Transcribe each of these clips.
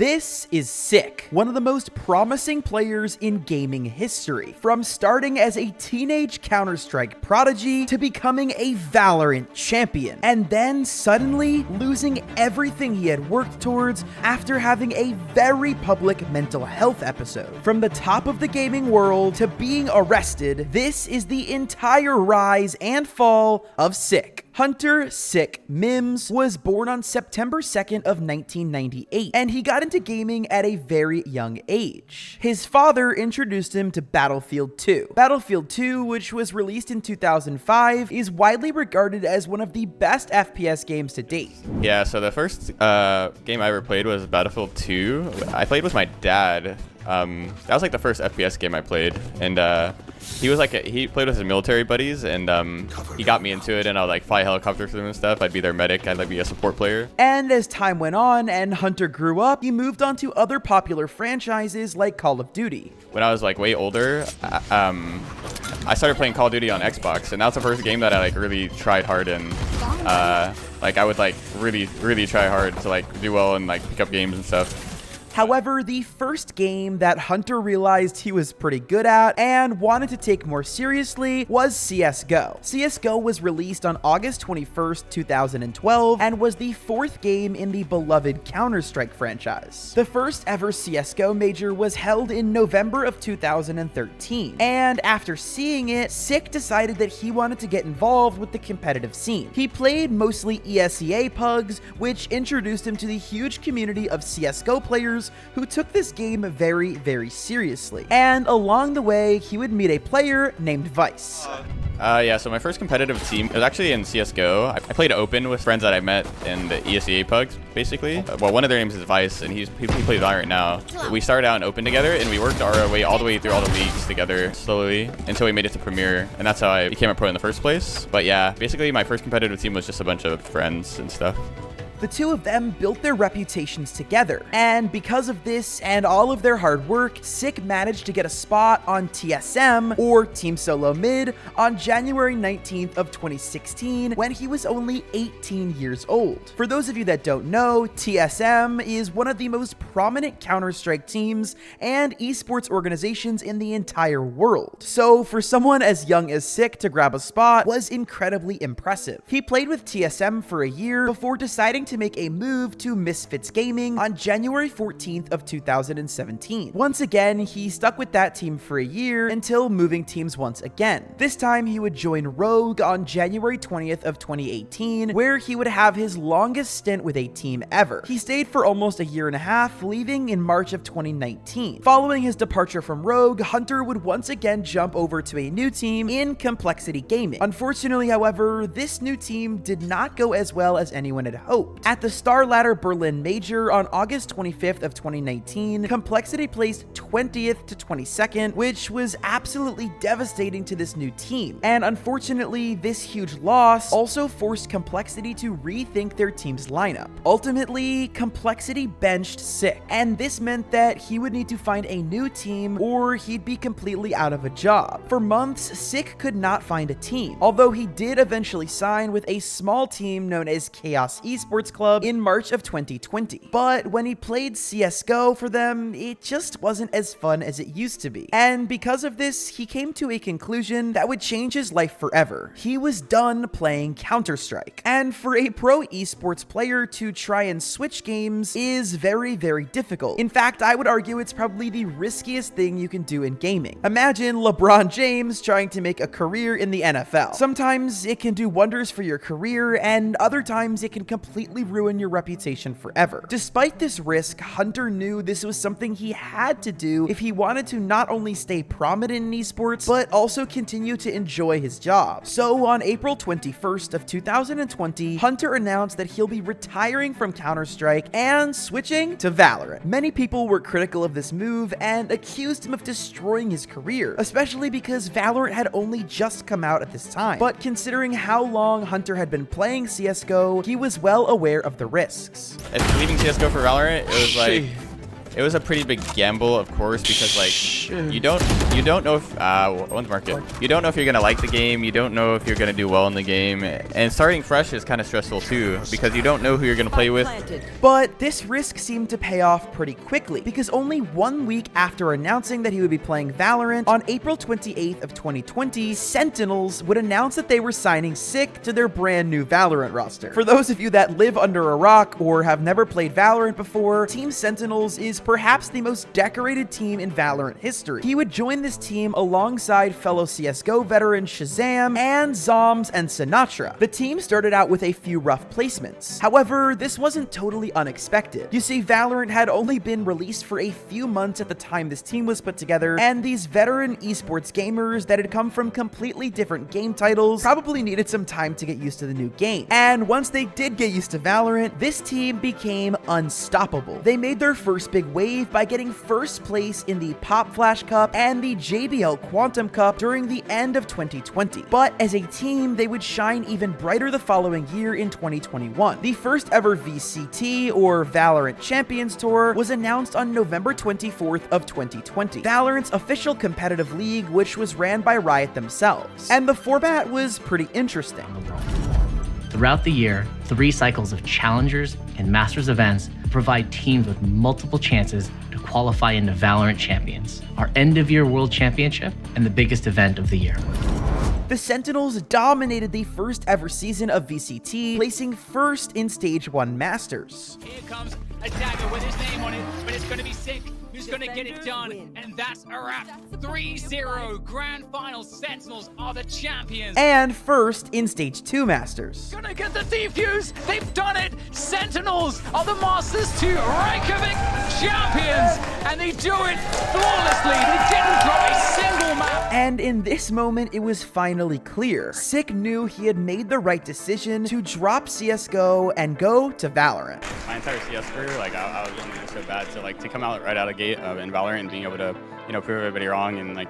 This is SicK, one of the most promising players in gaming history. From starting as a teenage Counter-Strike prodigy to becoming a Valorant champion, and then suddenly losing everything he had worked towards after having a very public mental health episode. From the top of the gaming world to being arrested, this is the entire rise and fall of SicK. Hunter SicK Mims was born on September 2nd of 1998, and he got into gaming at a very young age. His father introduced him to Battlefield 2. Battlefield 2, which was released in 2005, is widely regarded as one of the best FPS games to date. Yeah, so the first game I ever played was Battlefield 2. I played with my dad. That was like the first FPS game I played, and he played with his military buddies, and he got me into it, and I would like fly helicopters for them and stuff. I'd be their medic. I'd like be a support player. And as time went on and Hunter grew up, he moved on to other popular franchises like Call of Duty. When I was like way older, I started playing Call of Duty on Xbox, and that was the first game that I like really tried hard in. Like I would like really try hard to like do well and like pick up games and stuff. However, the first game that Hunter realized he was pretty good at and wanted to take more seriously was CSGO. CSGO was released on August 21st, 2012, and was the fourth game in the beloved Counter-Strike franchise. The first ever CSGO major was held in November of 2013, and after seeing it, SicK decided that he wanted to get involved with the competitive scene. He played mostly ESEA pugs, which introduced him to the huge community of CSGO players who took this game very, very seriously. And along the way, he would meet a player named Vice. Yeah, so my first competitive team was actually in CSGO. I played open with friends that I met in the ESEA pugs, basically. Well, one of their names is Vice, and he plays Valorant now. We started out in open together, and we worked our way all the way through all the leagues together slowly until we made it to Premier, and that's how I became a pro in the first place. But yeah, basically my first competitive team was just a bunch of friends and stuff. The two of them built their reputations together, and because of this and all of their hard work, SicK managed to get a spot on TSM, or Team Solo Mid, on January 19th of 2016 when he was only 18 years old. For those of you that don't know, TSM is one of the most prominent Counter-Strike teams and esports organizations in the entire world. So for someone as young as SicK to grab a spot was incredibly impressive. He played with TSM for a year before deciding to make a move to Misfits Gaming on January 14th of 2017. Once again, he stuck with that team for a year until moving teams once again. This time he would join Rogue on January 20th of 2018, where he would have his longest stint with a team ever. He stayed for almost a year and a half, leaving in March of 2019. Following his departure from Rogue, Hunter would once again jump over to a new team in Complexity Gaming. Unfortunately, however, this new team did not go as well as anyone had hoped. At the Star Ladder Berlin Major on August 25th of 2019, Complexity placed 20th to 22nd, which was absolutely devastating to this new team. And unfortunately, this huge loss also forced Complexity to rethink their team's lineup. Ultimately, Complexity benched SicK, and this meant that he would need to find a new team or he'd be completely out of a job. For months, SicK could not find a team, although he did eventually sign with a small team known as Chaos Esports Club in March of 2020. But when he played CSGO for them, it just wasn't as fun as it used to be. And because of this, he came to a conclusion that would change his life forever. He was done playing Counter-Strike. And for a pro esports player to try and switch games is very, very difficult. In fact, I would argue it's probably the riskiest thing you can do in gaming. Imagine LeBron James trying to make a career in the NFL. Sometimes it can do wonders for your career, and other times it can completely ruin your reputation forever. Despite this risk, Hunter knew this was something he had to do if he wanted to not only stay prominent in esports, but also continue to enjoy his job. So on April 21st of 2020, Hunter announced that he'll be retiring from Counter-Strike and switching to Valorant. Many people were critical of this move and accused him of destroying his career, especially because Valorant had only just come out at this time. But considering how long Hunter had been playing CSGO, he was well aware of the risks. And leaving CSGO for Valorant, it was like It was a pretty big gamble, of course, because like you don't know if one's market. You don't know if you're gonna like the game. You don't know if you're gonna do well in the game, and starting fresh is kind of stressful too because you don't know who you're gonna play with. But this risk seemed to pay off pretty quickly because only 1 week after announcing that he would be playing Valorant, on April 28th of 2020, Sentinels would announce that they were signing SicK to their brand new Valorant roster. For those of you that live under a rock or have never played Valorant before, Team Sentinels is perhaps the most decorated team in Valorant history. He would join this team alongside fellow CSGO veteran Shazam and Zoms and Sinatra. The team started out with a few rough placements. However, this wasn't totally unexpected. You see, Valorant had only been released for a few months at the time this team was put together, and these veteran esports gamers that had come from completely different game titles probably needed some time to get used to the new game. And once they did get used to Valorant, this team became unstoppable. They made their first big wave by getting first place in the Pop Flash Cup and the JBL Quantum Cup during the end of 2020. But as a team, they would shine even brighter the following year in 2021. The first ever VCT, or Valorant Champions Tour, was announced on November 24th of 2020, Valorant's official competitive league, which was ran by Riot themselves. And the format was pretty interesting. Throughout the year, 3 cycles of Challengers and Masters events provide teams with multiple chances to qualify into Valorant Champions, our end-of-year World Championship and the biggest event of the year. The Sentinels dominated the first ever season of VCT, placing first in Stage 1 Masters. Here comes a dagger with his name on it, but it's going to be SicK who's going to get it done, and that's a wrap. 3-0 Grand Final. Sentinels are the champions. And first in Stage 2 Masters. Gonna get the defuse. They've done it. Sentinels are the Masters 2 Reykjavik champions, and they do it flawlessly. They didn't drop a single map. And in this moment, it was finally clear. SicK knew he had made the right decision to drop CSGO and go to Valorant. My entire CS career, like I was doing so bad, so like to come out right out of gate in Valorant and being able to, prove everybody wrong and like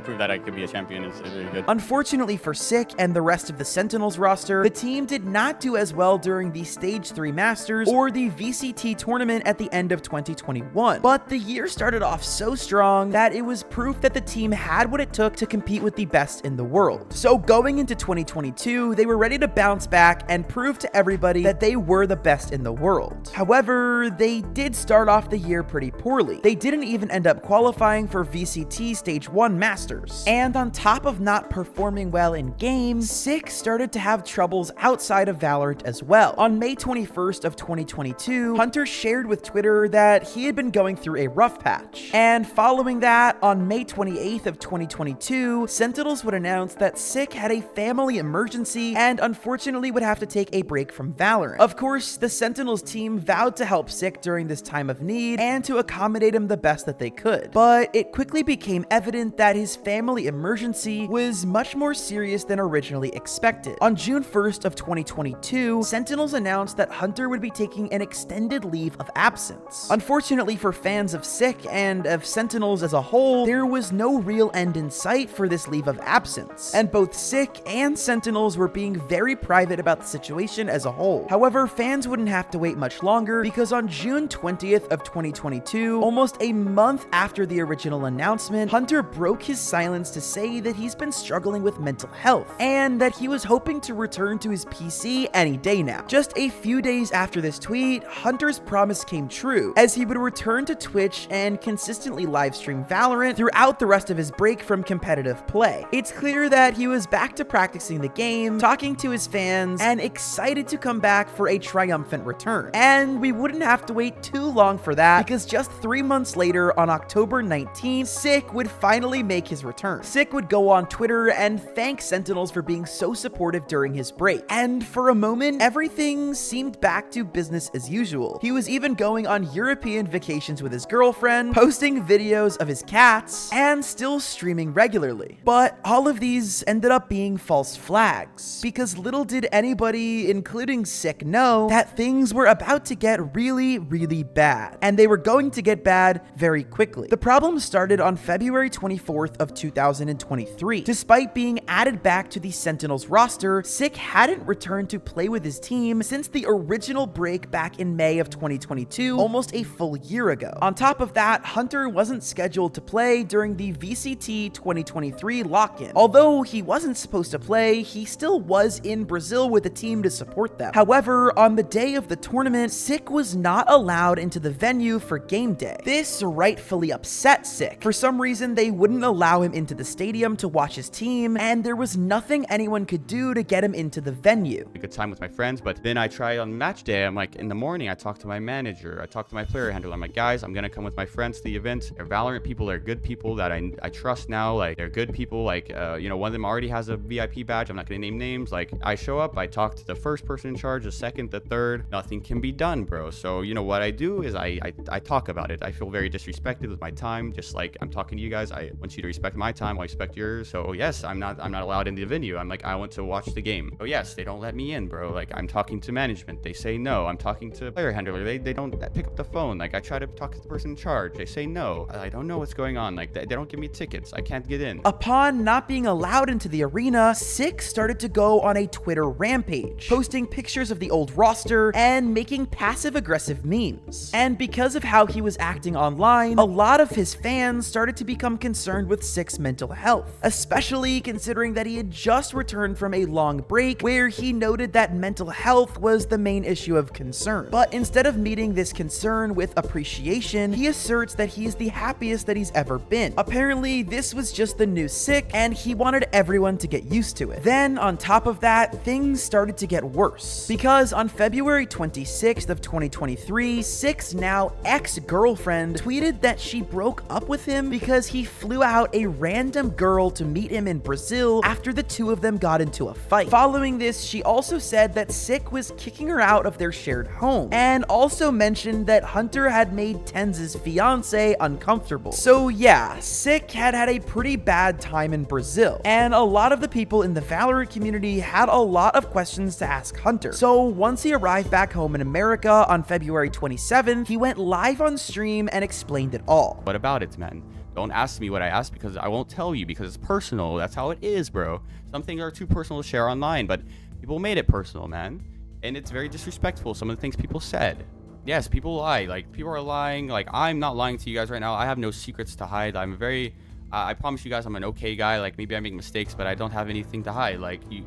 prove that I could be a champion is really good. Unfortunately for SicK and the rest of the Sentinels roster, the team did not do as well during the Stage 3 Masters or the VCT tournament at the end of 2021. But the year started off so strong that it was proof that the team had what it took to compete with the best in the world. So going into 2022, they were ready to bounce back and prove to everybody that they were the best in the world. However, they did start off the year pretty poorly. They didn't even end up qualifying for VCT Stage 1 Masters. And on top of not performing well in games, SicK started to have troubles outside of Valorant as well. On May 21st of 2022, Hunter shared with Twitter that he had been going through a rough patch. And following that, on May 28th of 2022, Sentinels would announce that SicK had a family emergency and unfortunately would have to take a break from Valorant. Of course, the Sentinels team vowed to help SicK during this time of need and to accommodate him the best that they could. But it quickly became evident that his family emergency was much more serious than originally expected. On June 1st of 2022, Sentinels announced that Hunter would be taking an extended leave of absence. Unfortunately for fans of SicK and of Sentinels as a whole, there was no real end in sight for this leave of absence, and both SicK and Sentinels were being very private about the situation as a whole. However, fans wouldn't have to wait much longer because on June 20th of 2022, almost a month after the original announcement, Hunter broke his silence to say that he's been struggling with mental health and that he was hoping to return to his PC any day now. Just a few days after this tweet, Hunter's promise came true as he would return to Twitch and consistently livestream Valorant throughout the rest of his break from competitive play. It's clear that he was back to practicing the game, talking to his fans, and excited to come back for a triumphant return. And we wouldn't have to wait too long for that because just 3 months later, on October 19th, SicK would finally make his return. SicK would go on Twitter and thank Sentinels for being so supportive during his break. And for a moment, everything seemed back to business as usual. He was even going on European vacations with his girlfriend, posting videos of his cats, and still streaming regularly. But all of these ended up being false flags, because little did anybody, including SicK, know that things were about to get really, really bad. And they were going to get bad very quickly. The problem started on February 24th 4th of 2023. Despite being added back to the Sentinels roster, SicK hadn't returned to play with his team since the original break back in May of 2022, almost a full year ago. On top of that, Hunter wasn't scheduled to play during the VCT 2023 lock-in. Although he wasn't supposed to play, he still was in Brazil with the team to support them. However, on the day of the tournament, SicK was not allowed into the venue for game day. This rightfully upset SicK. For some reason, they wouldn't allow him into the stadium to watch his team, and there was nothing anyone could do to get him into the venue. A good time with my friends, but then I try on match day. I'm like, in the morning, I talk to my manager, I talk to my player handler. I'm like, guys, I'm gonna come with my friends to the event. They're Valorant people, they're good people that I trust now. Like, they're good people. Like, one of them already has a VIP badge. I'm not gonna name names. Like, I show up, I talk to the first person in charge, the second, the third. Nothing can be done, bro. So, what I do is I talk about it. I feel very disrespected with my time, just like I'm talking to you guys. I want you to respect my time, I respect yours. So yes, I'm not allowed in the venue. I'm like, I want to watch the game. Oh yes, they don't let me in, bro. Like, I'm talking to management, they say no. I'm talking to player handler, they don't pick up the phone. Like, I try to talk to the person in charge, they say no. I don't know what's going on. Like, they don't give me tickets, I can't get in. Upon not being allowed into the arena, SicK started to go on a Twitter rampage, posting pictures of the old roster and making passive-aggressive memes. And because of how he was acting online, a lot of his fans started to become concerned with SicK's mental health, especially considering that he had just returned from a long break where he noted that mental health was the main issue of concern. But instead of meeting this concern with appreciation, he asserts that he's the happiest that he's ever been. Apparently, this was just the new SicK, and he wanted everyone to get used to it. Then, on top of that, things started to get worse, because on February 26th of 2023, SicK's now ex-girlfriend tweeted that she broke up with him because he flew out a random girl to meet him in Brazil after the two of them got into a fight. Following this, she also said that SicK was kicking her out of their shared home, and also mentioned that Hunter had made Tenz's fiance uncomfortable. So yeah, SicK had a pretty bad time in Brazil, and a lot of the people in the Valorant community had a lot of questions to ask Hunter. So once he arrived back home in America on February 27th, he went live on stream and explained it all. What about it, man? Don't ask me what I asked, because I won't tell you, because it's personal. That's how it is, bro. Some things are too personal to share online, but people made it personal, man. And it's very disrespectful, some of the things people said. Yes, people lie. Like, people are lying. Like, I'm not lying to you guys right now. I have no secrets to hide. I'm very... I promise you guys I'm an okay guy. Like, maybe I make mistakes, but I don't have anything to hide. Like, you...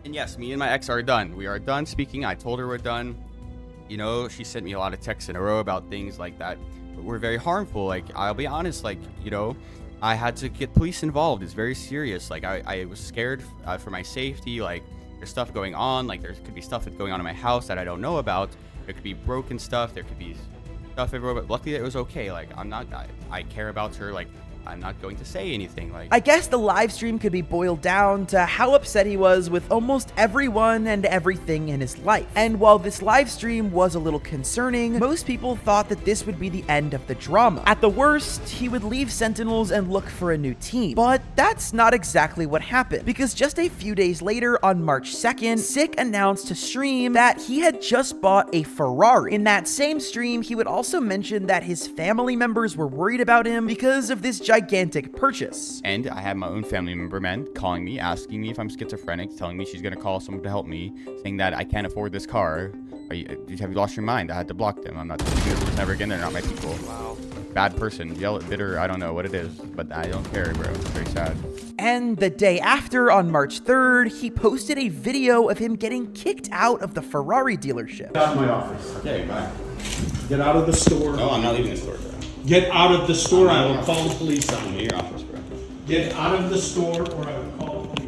And yes, me and my ex are done. We are done speaking. I told her we're done. She sent me a lot of texts in a row about things like that. But we're very harmful. Like, I'll be honest, like, I had to get police involved. It's very serious. Like, I was scared for my safety. Like, there's stuff going on. Like, there could be stuff that's going on in my house that I don't know about. There could be broken stuff. There could be stuff everywhere. But luckily, it was okay. Like, I care about her. Like, I'm not going to say anything. Like, I guess the live stream could be boiled down to how upset he was with almost everyone and everything in his life. And while this live stream was a little concerning, most people thought that this would be the end of the drama. At the worst, he would leave Sentinels and look for a new team. But that's not exactly what happened, because just a few days later, on March 2nd, SicK announced to stream that he had just bought a Ferrari. In that same stream, he would also mention that his family members were worried about him because of this gigantic purchase. And I have my own family member, man, calling me, asking me if I'm schizophrenic, telling me she's gonna call someone to help me, saying that I can't afford this car. Have you lost your mind? I had to block them. I'm not doing this person ever again. They're not my people. Wow. Bad person, yell at bitter, I don't know what it is, but I don't care, bro. It's very sad. And the day after, on March 3rd, he posted a video of him getting kicked out of the Ferrari dealership. Get out of my office. Okay, bye. Get out of the store. No, I'm not leaving the store, bro. Get out of the store, I will call the police on I'm you. in your office, bro. Get out of the store or I will call the police.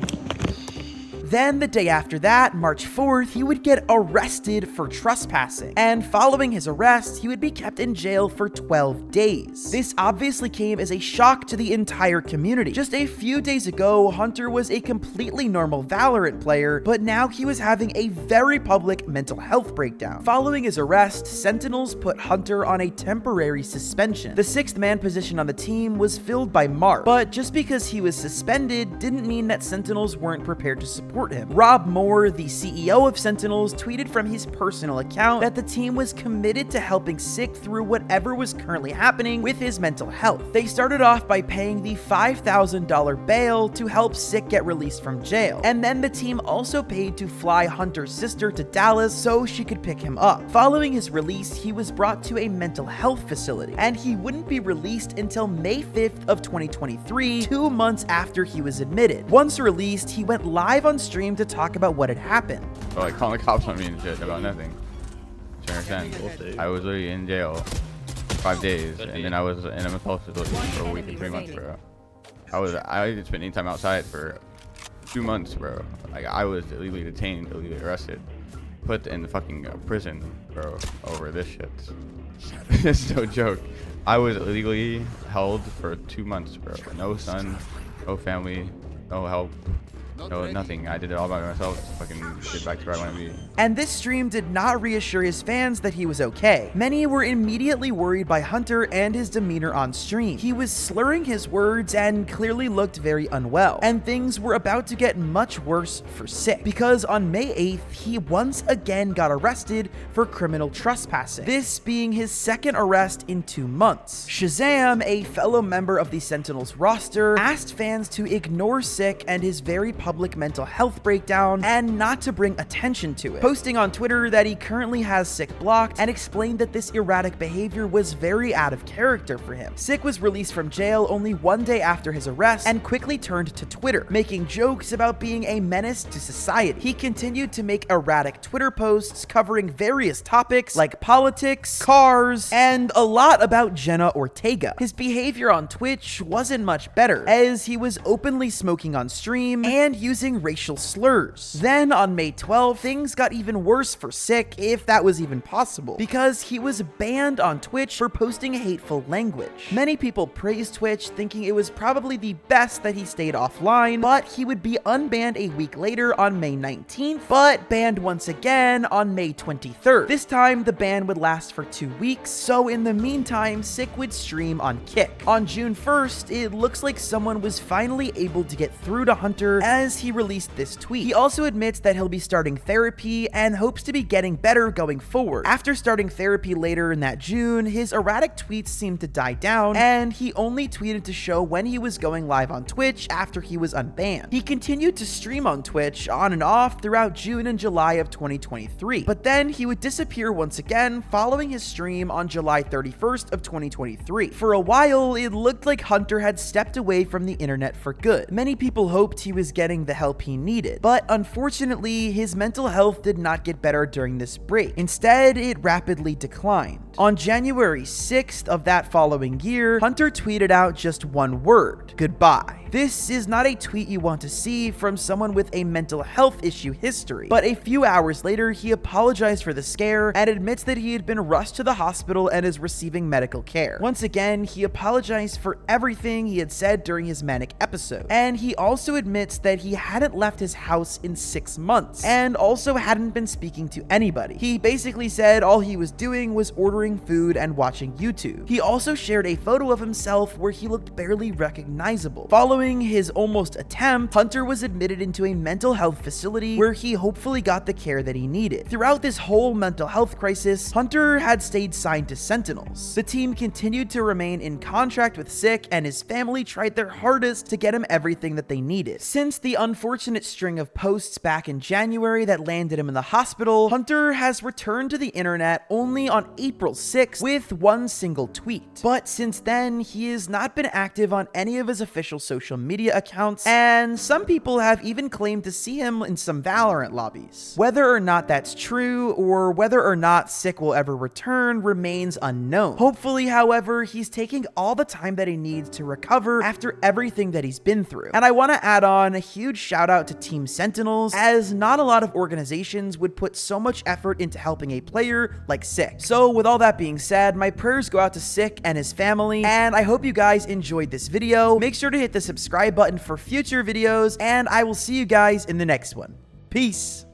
Then the day after that, March 4th, he would get arrested for trespassing. And following his arrest, he would be kept in jail for 12 days. This obviously came as a shock to the entire community. Just a few days ago, Hunter was a completely normal Valorant player, but now he was having a very public mental health breakdown. Following his arrest, Sentinels put Hunter on a temporary suspension. The 6th man position on the team was filled by Mark, but just because he was suspended didn't mean that Sentinels weren't prepared to support support him. Rob Moore, the CEO of Sentinels, tweeted from his personal account that the team was committed to helping SicK through whatever was currently happening with his mental health. They started off by paying the $5,000 bail to help SicK get released from jail, and then the team also paid to fly Hunter's sister to Dallas so she could pick him up. Following his release, he was brought to a mental health facility, and he wouldn't be released until May 5th of 2023, 2 months after he was admitted. Once released, he went live on stream to talk about what had happened. Or like calling the cops on me and shit about nothing. Do you understand? I was literally in jail 5 days, and then I was in a mental health facility for a week and 3 months, bro. I didn't spend any time outside for 2 months, bro. Like, I was illegally detained, illegally arrested, put in the fucking prison, bro, over this shit. It's no joke. I was illegally held for 2 months, bro. No son, no family, no help. No, nothing. I did it all by myself to fucking get back to where I want to be. And this stream did not reassure his fans that he was okay. Many were immediately worried by Hunter and his demeanor on stream. He was slurring his words and clearly looked very unwell. And things were about to get much worse for SicK, because on May 8th, he once again got arrested for criminal trespassing, this being his second arrest in 2 months. Shazam, a fellow member of the Sentinels roster, asked fans to ignore SicK and his very public mental health breakdown and not to bring attention to it, posting on Twitter that he currently has SicK blocked and explained that this erratic behavior was very out of character for him. SicK was released from jail only 1 day after his arrest and quickly turned to Twitter, making jokes about being a menace to society. He continued to make erratic Twitter posts covering various topics like politics, cars, and a lot about Jenna Ortega. His behavior on Twitch wasn't much better, as he was openly smoking on stream and using racial slurs. Then on May 12th, things got even worse for SicK, if that was even possible, because he was banned on Twitch for posting hateful language. Many people praised Twitch, thinking it was probably the best that he stayed offline, but he would be unbanned a week later on May 19th, but banned once again on May 23rd. This time, the ban would last for 2 weeks, so in the meantime, SicK would stream on Kick. On June 1st, it looks like someone was finally able to get through to Hunter as he released this tweet. He also admits that he'll be starting therapy and hopes to be getting better going forward. After starting therapy later in that June, his erratic tweets seemed to die down, and he only tweeted to show when he was going live on Twitch after he was unbanned. He continued to stream on Twitch on and off throughout June and July of 2023, but then he would disappear once again following his stream on July 31st of 2023. For a while, it looked like Hunter had stepped away from the internet for good. Many people hoped he was getting the help he needed, but unfortunately, his mental health did not get better during this break. Instead, it rapidly declined. On January 6th of that following year, Hunter tweeted out just one word: goodbye. This is not a tweet you want to see from someone with a mental health issue history, but a few hours later, he apologized for the scare and admits that he had been rushed to the hospital and is receiving medical care. Once again, he apologized for everything he had said during his manic episode, and he also admits that he hadn't left his house in 6 months and also hadn't been speaking to anybody. He basically said all he was doing was ordering food and watching YouTube. He also shared a photo of himself where he looked barely recognizable. Following his almost attempt, Hunter was admitted into a mental health facility where he hopefully got the care that he needed. Throughout this whole mental health crisis, Hunter had stayed signed to Sentinels. The team continued to remain in contract with SicK, and his family tried their hardest to get him everything that they needed. Since the unfortunate string of posts back in January that landed him in the hospital, Hunter has returned to the internet only on April 6th with one single tweet. But since then, he has not been active on any of his official social media accounts, and some people have even claimed to see him in some Valorant lobbies. Whether or not that's true, or whether or not SicK will ever return, remains unknown. Hopefully, however, he's taking all the time that he needs to recover after everything that he's been through. And I want to add on a huge shout out to Team Sentinels, as not a lot of organizations would put so much effort into helping a player like SicK. So with all that being said, my prayers go out to SicK and his family, and I hope you guys enjoyed this video. Make sure to hit the subscribe button for future videos, and I will see you guys in the next one. Peace.